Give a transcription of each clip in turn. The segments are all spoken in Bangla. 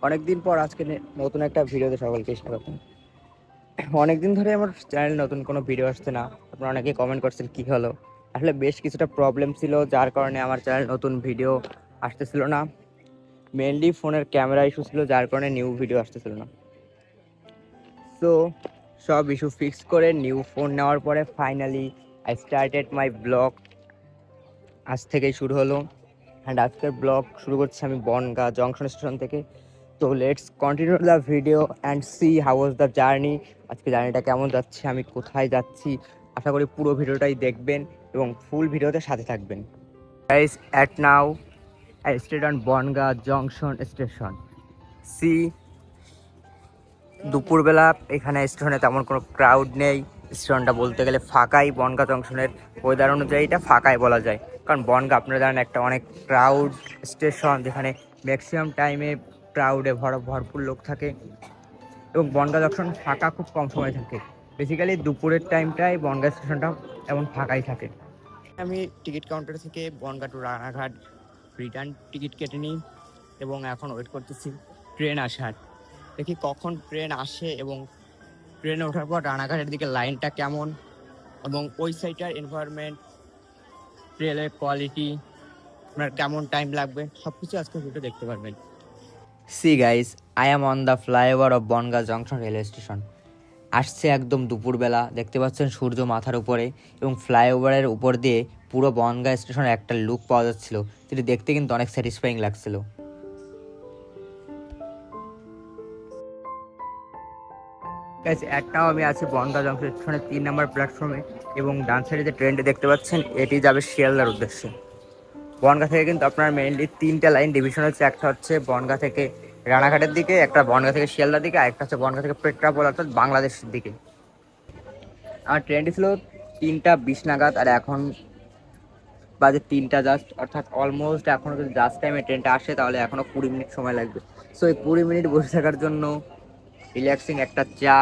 অনেকদিন পর আজকে নতুন একটা ভিডিওতে সকলকে স্বাগত। অনেকদিন ধরে আমার চ্যানেলে নতুন কোনো ভিডিও আসছে না। আপনারা অনেকেই কমেন্ট করছেন কি হলো। আসলে বেশ কিছুটা প্রবলেম ছিল, যার কারণে আমার চ্যানেল নতুন ভিডিও আসতেছিল না। মেনলি ফোনের ক্যামেরা ইস্যু ছিল, যার কারণে নিউ ভিডিও আসতেছিল না। সো সব ইস্যু ফিক্স করে নিউ ফোন নেওয়ার পরে finally I started my blog. আজ থেকেই শুরু হলো। অ্যান্ড আজকের ব্লগ শুরু করছি আমি বনগাঁ জংশন স্টেশন থেকে। তো let's continue the video and C how was the journey. আজকে জার্নিটা কেমন যাচ্ছে, আমি কোথায় যাচ্ছি, আশা করি পুরো ভিডিওটাই দেখবেন এবং ফুল ভিডিওতে সাথে থাকবেন। Guys, at now I stayed on Bongaon junction station. See, দুপুরবেলা এখানে স্টেশনে তেমন কোনো ক্রাউড নেই। স্টেশনটা বলতে গেলে ফাঁকাই। বনগাঁ জংশনের ওয়েদার অনুযায়ী এটা ফাঁকাই বলা যায়, কারণ বনগাঁ আপনারা জানেন একটা অনেক ক্রাউড স্টেশন, যেখানে ম্যাক্সিমাম টাইমে ক্রাউডে ভরপুর লোক থাকে এবং বনগাঁ জংশন ফাঁকা খুব কম সময় থাকে। বেসিক্যালি দুপুরের টাইমটাই বনগাঁ স্টেশনটা এমন ফাঁকাই থাকে। আমি টিকিট কাউন্টার থেকে Bongaon to Ranaghat return ticket কেটে নিই এবং এখন ওয়েট করতেছি ট্রেন আসার। দেখি কখন ট্রেন আসে এবং ট্রেনে ওঠার পর রানাঘাটের দিকে লাইনটা কেমন এবং ওই সাইডটার এনভায়রনমেন্ট, রেলের কোয়ালিটি, আপনার কেমন টাইম লাগবে, সব কিছু আজকে ভিডিও দেখতে পারবেন। See guys, I am on the flyover of Bongaon junction railway station. আসছে একদম দুপুরবেলা, দেখতে পাচ্ছেন সূর্য মাথার উপরে এবং ফ্লাইওভারের উপর দিয়ে পুরো বনগাঁ স্টেশনের একটা লুক পাওয়া যাচ্ছিল, যেটি দেখতে কিন্তু অনেক স্যাটিসফাইং লাগছিল। একটাও আমি আছি বনগাঁ জংশন স্টেশনের 3 নম্বর প্ল্যাটফর্মে এবং ডান সাইডে যে ট্রেনটি দেখতে পাচ্ছেন এটি যাবে শিয়ালদার উদ্দেশ্যে। বনগাঁ থেকে কিন্তু আপনার মেইনলি 3টা লাইন ডিভিশন হচ্ছে। একটা হচ্ছে বনগাঁ থেকে রানাঘাটের দিকে, একটা বনগাঁ থেকে শিয়ালদার দিকে, আর একটা হচ্ছে বনগাঁ থেকে পেট্রাপোল অর্থাৎ বাংলাদেশের দিকে। আর ট্রেনটি ছিল 3টা 20 নাগাদ, আর এখন বাজে 3টা জাস্ট, অর্থাৎ অলমোস্ট এখনও যদি জাস্ট টাইমে ট্রেনটা আসে তাহলে এখনও 20 মিনিট সময় লাগবে। সো এই 20 মিনিট বসে থাকার জন্য রিল্যাক্সিং একটা চা,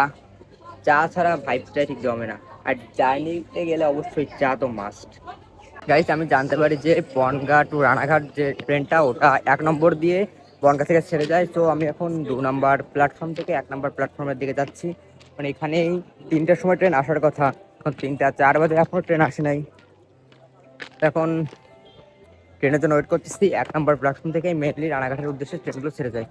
চা ছাড়া ভাইবসটাই ঠিক জমে না। আর জার্নিতে গেলে অবশ্যই চা তো মাস্ট। গাইস, আমি জানতে পারি যে বনগাঁ টু রানাঘাট যে ট্রেনটা ওটা 1 নম্বর দিয়ে বনগাঁ থেকে ছেড়ে যায়। তো আমি এখন 2 নম্বর প্ল্যাটফর্ম থেকে 1 নম্বর প্ল্যাটফর্মের দিকে যাচ্ছি। মানে এখানেই 3টার সময় ট্রেন আসার কথা, এখন 3টা 4 বাজে এখনও ট্রেন আসে নাই। এখন ট্রেনের জন্য ওয়েট করতেছি। 1 নম্বর প্ল্যাটফর্ম থেকে মেনলি রানাঘাটের উদ্দেশ্যে ট্রেনগুলো ছেড়ে যায়।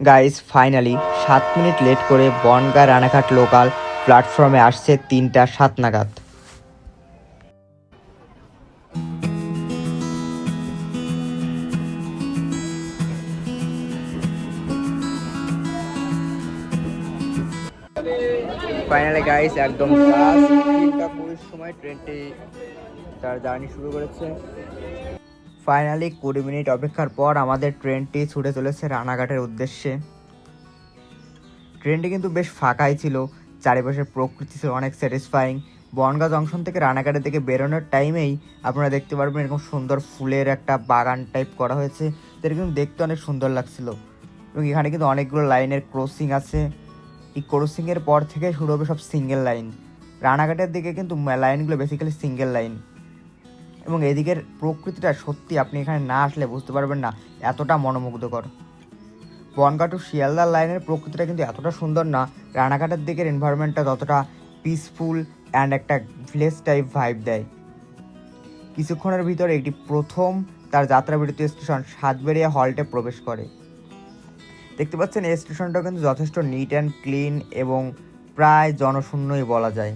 গাইস, ফাইনালি 7 মিনিট লেট করে বনগাঁ রানাঘাট লোকাল প্ল্যাটফর্মে আসছে 3টা 7 নাগাদ। ফাইনালি গাইস, একদম 3টা 20 সময় ট্রেনটি তার জার্নি শুরু করেছে। ফাইনালি 20 মিনিট অপেক্ষার পর আমাদের ট্রেনটি ছুটে চলেছে রানাঘাটের উদ্দেশ্যে। ট্রেনটি কিন্তু বেশ ফাঁকাই ছিল, চারিপাশের প্রকৃতি ছিল অনেক স্যাটিসফাইং। বনগাঁ জংশন থেকে রানাঘাটের দিকে বেরোনোর টাইমেই আপনারা দেখতে পারবেন এরকম সুন্দর ফুলের একটা বাগান টাইপ করা হয়েছে, যেটা কিন্তু দেখতে অনেক সুন্দর লাগছিল। এবং এখানে কিন্তু অনেকগুলো লাইনের ক্রসিং আছে। এই ক্রসিংয়ের পর থেকে শুরু হবে সব সিঙ্গেল লাইন। রানাঘাটের দিকে কিন্তু লাইনগুলো বেসিক্যালি সিঙ্গেল লাইন এবং এদিকের প্রকৃতিটা সত্যি আপনি এখানে না আসলে বুঝতে পারবেন না, এতটা মনোমুগ্ধকর। বনগাঁ টু শিয়ালদার লাইনের প্রকৃতিটা কিন্তু এতটা সুন্দর না, রানাঘাটের দিকের এনভায়রনমেন্টটা ততটা পিসফুল অ্যান্ড একটা ভিলেজ টাইপ ভাইব দেয়। কিছুক্ষণের ভিতরে একটি প্রথম তার যাত্রাবিরতি স্টেশন সাতবেরিয়া হল্টে প্রবেশ করে। দেখতে পাচ্ছেন এই স্টেশনটাও কিন্তু যথেষ্ট নিট অ্যান্ড ক্লিন এবং প্রায় জনশূন্যই বলা যায়।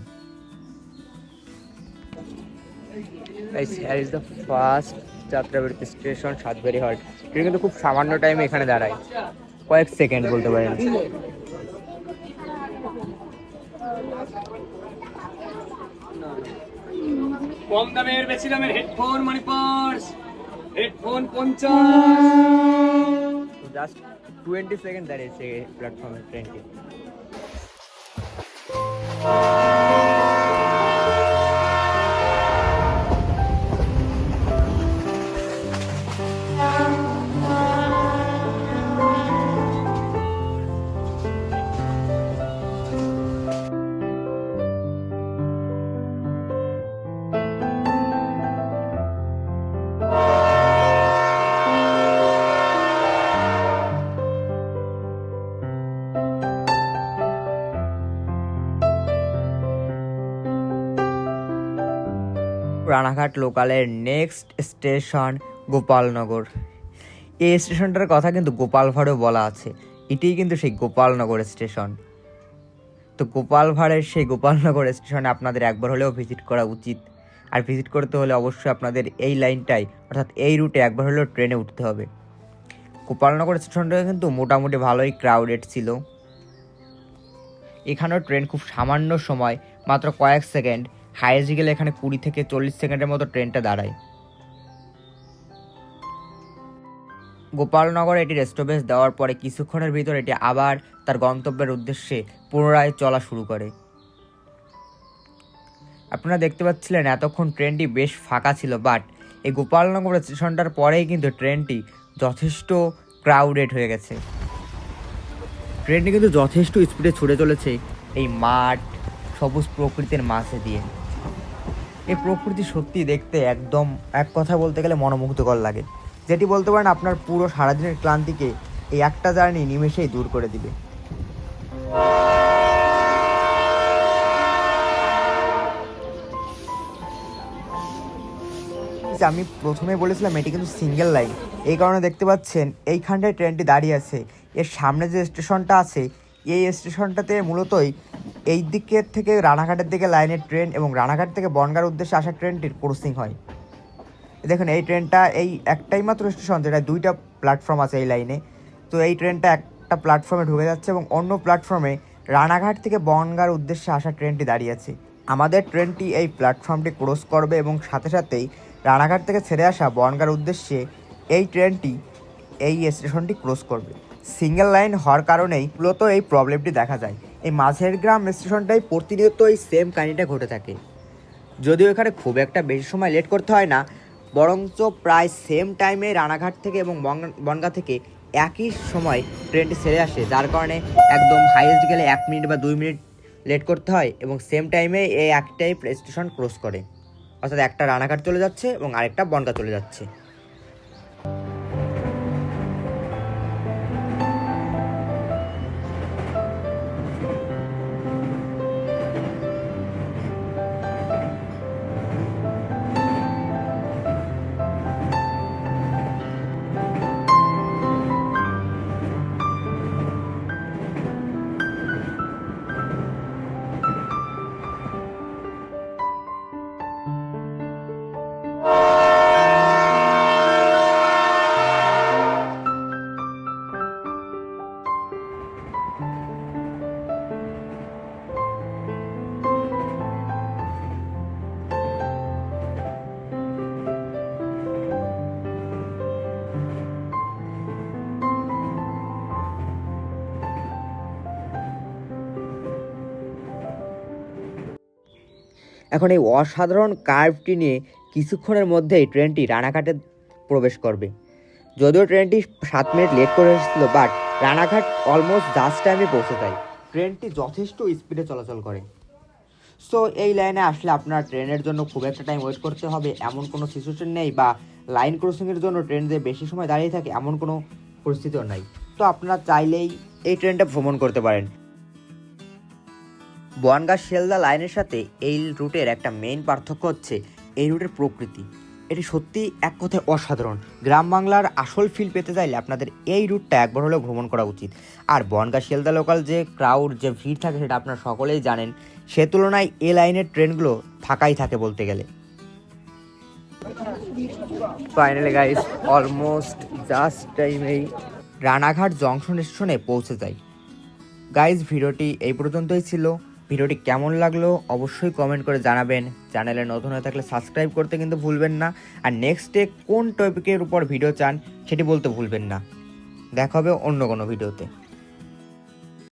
Here is the first যাত্রাবিরতি স্টেশন সাতবেরি হল্ট। এটা কিন্তু খুব সামান্য টাইমে এখানে দাঁড়ায়, কয়েক সেকেন্ড বলতে পারেন। কম দামের বেশি দামের headphone, money purse, headphone 50। Just 20 second দাঁড়িয়েছে প্ল্যাটফর্মের ট্রেনটি। রানাঘাট লোকালের নেক্সট স্টেশন গোপালনগর। এই স্টেশনটার কথা কিন্তু গোপাল ভাঁড়েও বলা আছে, এটিই কিন্তু সেই গোপালনগর স্টেশন। তো গোপাল ভাঁড়ের সেই গোপালনগর স্টেশনে আপনাদের একবার হলেও ভিজিট করা উচিত। আর ভিজিট করতে হলে অবশ্যই আপনাদের এই লাইনটাই অর্থাৎ এই রুটে একবার হলেও ট্রেনে উঠতে হবে। গোপালনগর স্টেশনটা কিন্তু মোটামুটি ভালোই ক্রাউডেড ছিল। এখানেও ট্রেন খুব সামান্য সময়, মাত্র কয়েক সেকেন্ড, হাইয়েস্ট গেলে এখানে 20 থেকে 40 সেকেন্ডের মতো ট্রেনটা দাঁড়ায়। গোপালনগর এটির স্টপেজ দেওয়ার পরে কিছুক্ষণের ভিতর এটি আবার তার গন্তব্যের উদ্দেশ্যে পুনরায় চলা শুরু করে। আপনারা দেখতে পাচ্ছিলেন এতক্ষণ ট্রেনটি বেশ ফাঁকা ছিল, বাট এই গোপালনগর স্টেশনটার পরেই কিন্তু ট্রেনটি যথেষ্ট ক্রাউডেড হয়ে গেছে। ট্রেনটি কিন্তু যথেষ্ট স্পিডে ছুটে চলেছে এই মাঠ, সবুজ প্রকৃতির মাঝে দিয়ে। এই প্রকৃতি সত্যি দেখতে একদম, এক কথা বলতে গেলে মনোমুগ্ধকর লাগে, যেটি বলতে পারেন আপনার পুরো সারাদিনের ক্লান্তিকে এই একটা জার্নি নিমেষেই দূর করে দিবে। আমি প্রথমে বলেছিলাম এটি কিন্তু সিঙ্গেল লাইন, এই কারণে দেখতে পাচ্ছেন এইখানটায় ট্রেনটি দাঁড়িয়ে আছে। এর সামনে যে স্টেশনটা আছে এই স্টেশনটাতে মূলতই এই দিকের থেকে রানাঘাটের দিকে লাইনের ট্রেন এবং রানাঘাট থেকে বনগাঁর উদ্দেশ্যে আসা ট্রেনটির ক্রসিং হয়। দেখুন এই ট্রেনটা এই একটাই মাত্র স্টেশন, যেটা 2টা প্ল্যাটফর্ম আছে এই লাইনে। তো এই ট্রেনটা একটা প্ল্যাটফর্মে ঢুকে যাচ্ছে এবং অন্য প্ল্যাটফর্মে রানাঘাট থেকে বনগাঁর উদ্দেশ্যে আসা ট্রেনটি দাঁড়িয়ে আছে। আমাদের ট্রেনটি এই প্ল্যাটফর্মটি ক্রস করবে এবং সাথে সাথেই রানাঘাট থেকে ছেড়ে আসা বনগাঁর উদ্দেশ্যে এই ট্রেনটি এই স্টেশনটি ক্রস করবে। সিঙ্গেল লাইন হওয়ার কারণেই মূলত এই প্রবলেমটি দেখা যায়। এই মাঝের গ্রাম স্টেশনটাই প্রতিনিয়ত এই সেম কাহিনিটা ঘটে থাকে। যদিও এখানে খুব একটা বেশি সময় লেট করতে হয় না, বরঞ্চ প্রায় সেম টাইমে রানাঘাট থেকে এবং বনগাঁ থেকে একই সময় ট্রেনটি ছেড়ে আসে, যার কারণে একদম হাইয়েস্ট গেলে 1 মিনিট বা 2 মিনিট লেট করতে হয় এবং সেম টাইমে এই একটাই স্টেশন ক্রস করে, অর্থাৎ একটা রানাঘাট চলে যাচ্ছে এবং আরেকটা বনগাঁ চলে যাচ্ছে। এখন এই অসাধারণ কার্ভটি নিয়ে কিছুক্ষণের মধ্যেই ট্রেনটি রানাঘাটে প্রবেশ করবে। যদিও ট্রেনটি 7 মিনিট লেট করে এসেছিল, বাট রানাঘাট অলমোস্ট জাস্ট টাইমে পৌঁছে যায়। ট্রেনটি যথেষ্ট স্পিডে চলাচল করে। সো এই লাইনে আসলে আপনার ট্রেনের জন্য খুব একটা টাইম ওয়েট করতে হবে এমন কোনো সিচুয়েশন নেই, বা লাইন ক্রসিংয়ের জন্য ট্রেন যে বেশি সময় দাঁড়িয়ে থাকে এমন কোনো পরিস্থিতিও নাই। তো আপনারা চাইলেই এই ট্রেনটা ভ্রমণ করতে পারেন। বনগাঁ শিয়ালদা লাইনের সাথে এই রুটের একটা মেইন পার্থক্য হচ্ছে এই রুটের প্রকৃতি। এটি সত্যি এক কথায় অসাধারণ। গ্রাম বাংলার আসল ফিল পেতে চাইলে আপনাদের এই রুটটা একবার হলেও ভ্রমণ করা উচিত। আর বনগাঁ শিয়ালদা লোকাল যে ক্রাউড, যে ভিড় থাকে সেটা আপনারা সকলেই জানেন। সে তুলনায় এ লাইনের ট্রেনগুলো ফাঁকাই থাকে বলতে গেলে। ফাইনালি গাইস, অলমোস্ট জাস্ট টাইমেই রানাঘাট জংশন স্টেশনে পৌঁছে যাই। গাইস, ভিডিওটি এই পর্যন্তই ছিল। ভিডিওটি কেমন লাগলো অবশ্যই কমেন্ট করে জানাবেন। চ্যানেলে নতুন হয়ে থাকলে সাবস্ক্রাইব করতে কিন্তু ভুলবেন না। আর নেক্সটে কোন টপিকের উপর ভিডিও চান সেটি বলতে ভুলবেন না। দেখা হবে অন্য কোনো ভিডিওতে।